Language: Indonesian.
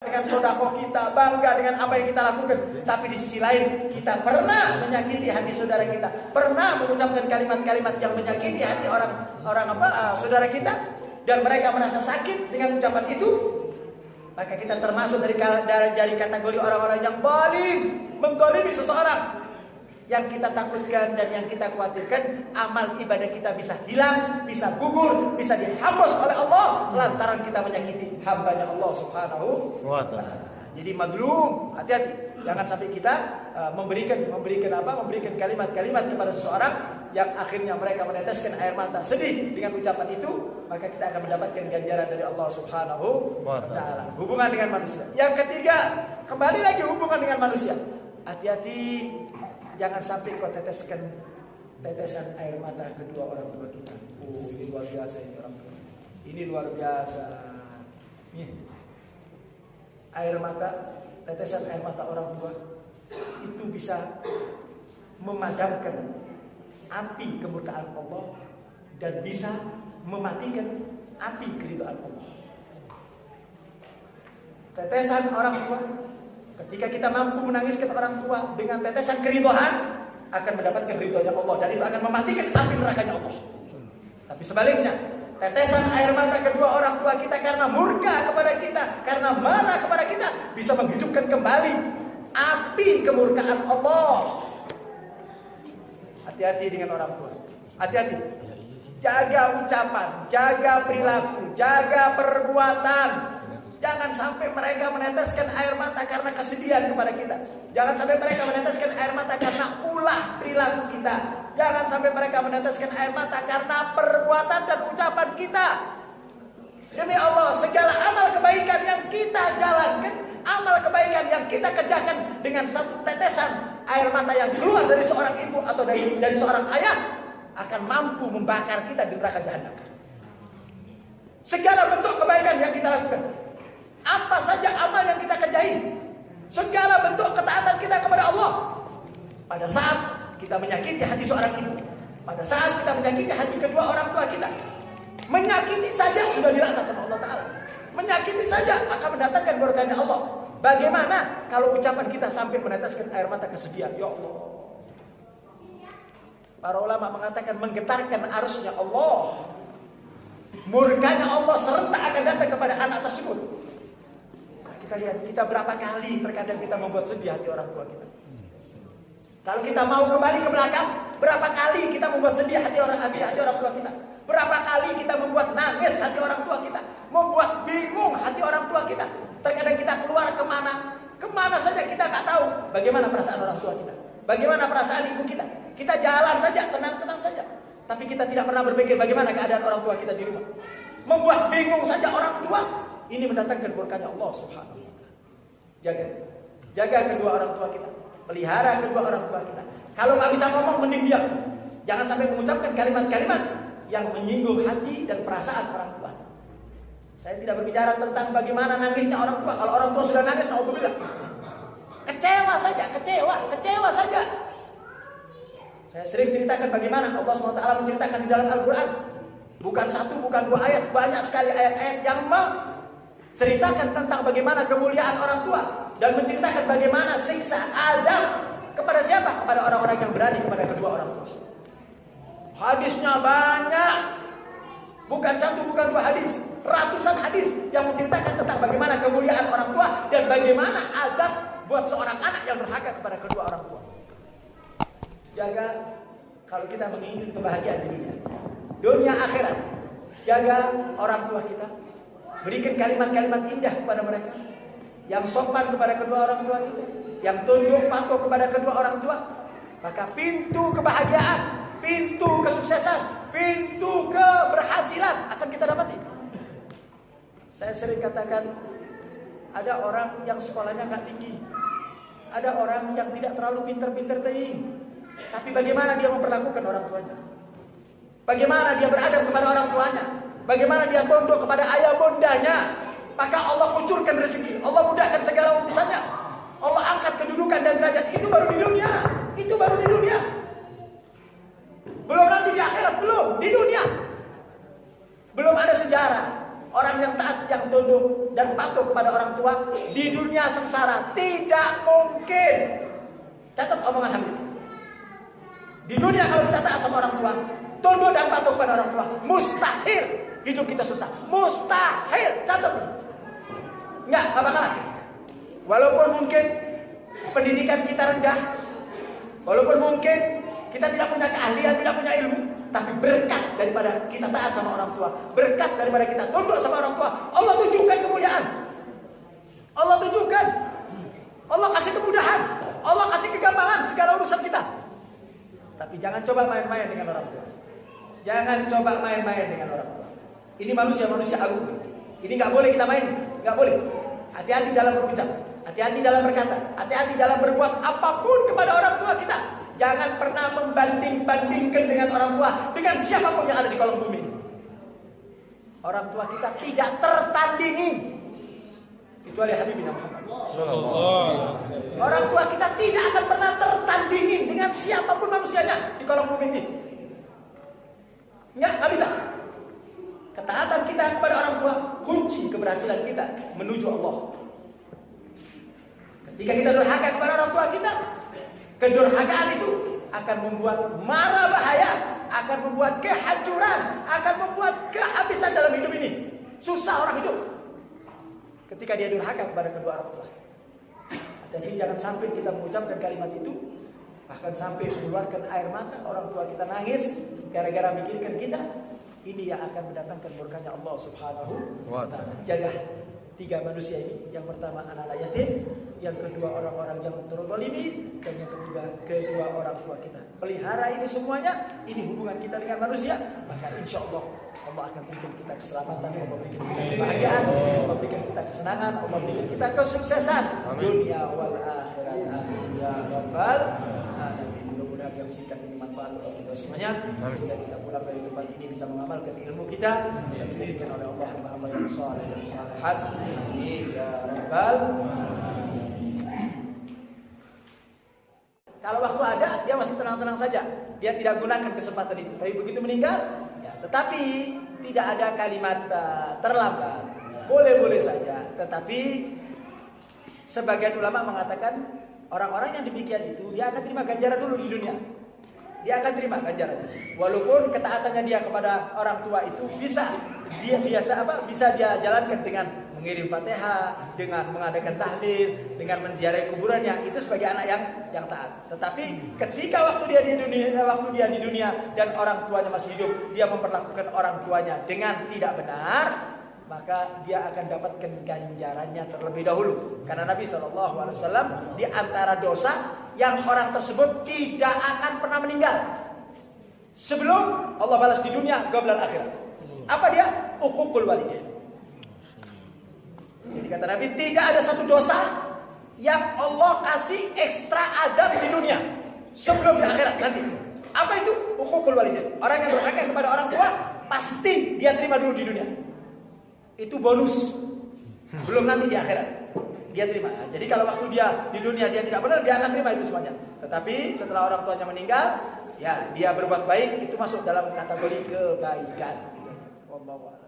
dengan sodako kita, bangga dengan apa yang kita lakukan. Tapi di sisi lain kita pernah menyakiti hati saudara kita, pernah mengucapkan kalimat-kalimat yang menyakiti hati saudara kita, dan mereka merasa sakit dengan ucapan itu. Maka kita termasuk dari kategori orang-orang yang menggolimi seseorang. Yang kita takutkan dan yang kita khawatirkan, amal ibadah kita bisa hilang, bisa gugur, bisa dihapus oleh Allah lantaran kita menyakiti hambanya Allah Subhanahu wa ta'ala. Jadi madlum, hati-hati, jangan sampai kita memberikan kalimat-kalimat kepada seseorang yang akhirnya mereka meneteskan air mata sedih dengan ucapan itu, maka kita akan mendapatkan ganjaran dari Allah Subhanahu wa ta'ala. Hubungan dengan manusia. Yang ketiga, kembali lagi hubungan dengan manusia. Hati-hati, jangan sampai kau teteskan tetesan air mata kedua orang tua kita. Ini luar biasa ini orang tua. Ini luar biasa. Nih. Tetesan air mata orang tua itu bisa memadamkan api kemurkaan Allah dan bisa mematikan api keridhaan Allah. Tetesan orang tua, ketika kita mampu menangiskan orang tua dengan tetesan keridhaan, akan mendapatkan ridhonya Allah, dan itu akan mematikan api nerakanya Allah. Tapi sebaliknya, tetesan air mata kedua orang tua kita karena murka kepada kita, karena marah kepada kita, bisa menghidupkan kembali api kemurkaan Allah. Hati-hati dengan orang tua. Hati-hati. Jaga ucapan, jaga perilaku, jaga perbuatan. Jangan sampai mereka meneteskan air mata karena kesedihan kepada kita. Jangan sampai mereka meneteskan air mata karena ulah perilaku kita. Jangan sampai mereka meneteskan air mata karena perbuatan dan ucapan kita. Demi Allah, segala amal kebaikan yang kita jalankan, amal kebaikan yang kita kerjakan dengan satu tetesan air mata yang keluar dari seorang ibu atau dari seorang ayah, akan mampu membakar kita di neraka jahanam. Segala bentuk kebaikan yang kita lakukan, apa saja amal yang kita kerjain, segala bentuk ketaatan kita kepada Allah, pada saat kita menyakiti hati seorang ibu, pada saat kita menyakiti hati kedua orang tua kita, menyakiti saja sudah dilaknat sama Allah Ta'ala. Menyakiti saja akan mendatangkan berkahnya Allah. Bagaimana kalau ucapan kita sampai meneteskan air mata kesedihan? Ya Allah. Para ulama mengatakan menggetarkan arusnya Allah. Murkanya Allah serentak akan datang kepada anak tersebut. Nah, kita lihat, kita berapa kali terkadang kita membuat sedih hati orang tua kita. Kalau kita mau kembali ke belakang, berapa kali kita membuat sedih hati orang tua kita? Berapa kali kita membuat nangis hati orang tua kita? Membuat bingung hati orang tua kita? Terkadang kita keluar kemana saja kita nggak tahu bagaimana perasaan orang tua kita, bagaimana perasaan ibu kita. Kita jalan saja, tenang-tenang saja, tapi kita tidak pernah berpikir bagaimana keadaan orang tua kita di rumah. Membuat bingung saja orang tua. Ini mendatangkan berkahnya Allah Subhanahu wa ta'ala. Jaga kedua orang tua kita, pelihara kedua orang tua kita. Kalau nggak bisa ngomong, mending diam. Jangan sampai mengucapkan kalimat-kalimat yang menyinggung hati dan perasaan orang tua. Saya tidak berbicara tentang bagaimana nangisnya orang tua. Kalau orang tua sudah nangis, naudzubillah, kecewa saja. Saya sering ceritakan bagaimana Allah SWT menceritakan di dalam Al-Quran. Bukan satu, bukan dua ayat, banyak sekali ayat-ayat yang menceritakan tentang bagaimana kemuliaan orang tua, dan menceritakan bagaimana siksa azab kepada siapa? Kepada orang-orang yang berani kepada kedua orang tua. Hadisnya banyak, bukan satu, bukan dua hadis, ratusan hadis yang menceritakan tentang bagaimana kemuliaan orang tua dan bagaimana azab buat seorang anak yang durhaka kepada kedua orang tua. Jaga kalau kita menginginkan kebahagiaan di dunia akhirat. Jaga orang tua kita, berikan kalimat-kalimat indah kepada mereka, yang sopan kepada kedua orang tua kita, yang tunduk patuh kepada kedua orang tua. Maka pintu kebahagiaan, pintu kesuksesan, pintu keberhasilan akan kita dapati. Saya sering katakan, ada orang yang sekolahnya nggak tinggi, ada orang yang tidak terlalu pintar-pintar teing, tapi bagaimana dia memperlakukan orang tuanya, bagaimana dia beradab kepada orang tuanya, bagaimana dia tunduk kepada ayah bundanya, maka Allah kucurkan rezeki, Allah mudahkan segala urusannya, Allah angkat kedudukan dan derajat. Itu baru di dunia, itu baru di dunia. Belum nanti di akhirat, belum di dunia. Belum ada sejarah orang yang taat, yang tunduk dan patuh kepada orang tua di dunia sengsara. Tidak mungkin. Catat omongan Habib. Di dunia kalau kita taat sama orang tua, tunduk dan patuh kepada orang tua, mustahil hidup kita susah. Mustahil. Catat. Enggak bakalan. Walaupun mungkin pendidikan kita rendah, walaupun mungkin kita tidak punya keahlian, tidak punya ilmu, tapi berkat daripada kita taat sama orang tua, berkat daripada kita tunduk sama orang tua, Allah tunjukkan kemuliaan. Allah tunjukkan. Allah kasih kemudahan. Allah kasih kegampangan segala urusan kita. Tapi jangan coba main-main dengan orang tua. Jangan coba main-main dengan orang tua. Ini manusia-manusia agung. Ini nggak boleh kita main, nggak boleh. Hati-hati dalam berucap, hati-hati dalam berkata, hati-hati dalam berbuat apapun kepada orang tua kita. Jangan pernah membanding-bandingkan dengan orang tua dengan siapapun yang ada di kolom bumi ini. Orang tua kita tidak tertandingi kecuali Habibina Muhammad. Orang tua kita tidak akan pernah tertandingi dengan siapapun manusianya di kolom bumi ini. Nggak bisa. Ketaatan kita kepada orang tua kunci keberhasilan kita menuju Allah. Ketika kita durhaka kepada orang tua kita, kedurhakaan itu akan membuat mara bahaya, akan membuat kehancuran, akan membuat kehabisan dalam hidup ini. Susah orang hidup ketika dia durhaka kepada kedua orang tua. Jadi jangan sampai kita mengucapkan kalimat itu, bahkan sampai mengeluarkan air mata, orang tua kita nangis gara-gara mikirkan kita. Ini yang akan mendatangkan murkanya Allah Subhanahu wa ta'ala. Jaga tiga manusia ini. Yang pertama anak-anak yatim, yang kedua orang-orang yang terzalimi, dan yang ketiga kedua orang tua kita. Pelihara ini semuanya, ini hubungan kita dengan manusia, maka insya Allah Allah akan bikin kita keselamatan, Allah bikin kita kebahagiaan, Allah bikin kita kesenangan, Allah bikin kita kesuksesan dunia wal akhirat. Amin ya rabbal alamin. Mudah-mudahan yang singkat ini manfaat untuk kita semuanya, sehingga kita pulang dari tempat ini bisa mengamalkan ilmu kita dan diberikan oleh Allah hamba-hamba yang saleh dan salihat. Amin ya rabbal alamin. Kalau waktu ada, dia masih tenang-tenang saja. Dia tidak gunakan kesempatan itu. Tapi begitu meninggal, ya, tetapi tidak ada kalimat terlambat. Boleh-boleh saja. Tetapi sebagian ulama mengatakan orang-orang yang demikian itu dia akan terima ganjaran dulu di dunia. Dia akan terima ganjarannya. Walaupun ketaatannya dia kepada orang tua itu bisa dia jalankan dengan mengirim Fatihah, dengan mengadakan tahlil, dengan menziarahi kuburannya, itu sebagai anak yang taat. Tetapi ketika waktu dia di dunia dan orang tuanya masih hidup, dia memperlakukan orang tuanya dengan tidak benar, maka dia akan dapatkan ganjarannya terlebih dahulu. Karena Nabi SAW di antara dosa yang orang tersebut tidak akan pernah meninggal sebelum Allah balas di dunia qabla akhirat. Apa dia? Uququl walidain. Jadi kata Nabi, tidak ada satu dosa yang Allah kasih ekstra adab di dunia sebelum di akhirat nanti. Apa itu? Uququl walidain. Orang yang durhaka kepada orang tua pasti dia terima dulu di dunia. Itu bonus. Belum nanti di akhirat dia terima. Jadi kalau waktu dia di dunia dia tidak benar, dia akan terima itu semuanya. Tetapi setelah orang tuanya meninggal, ya dia berbuat baik, itu masuk dalam kategori kebaikan. Wallahu a'lam.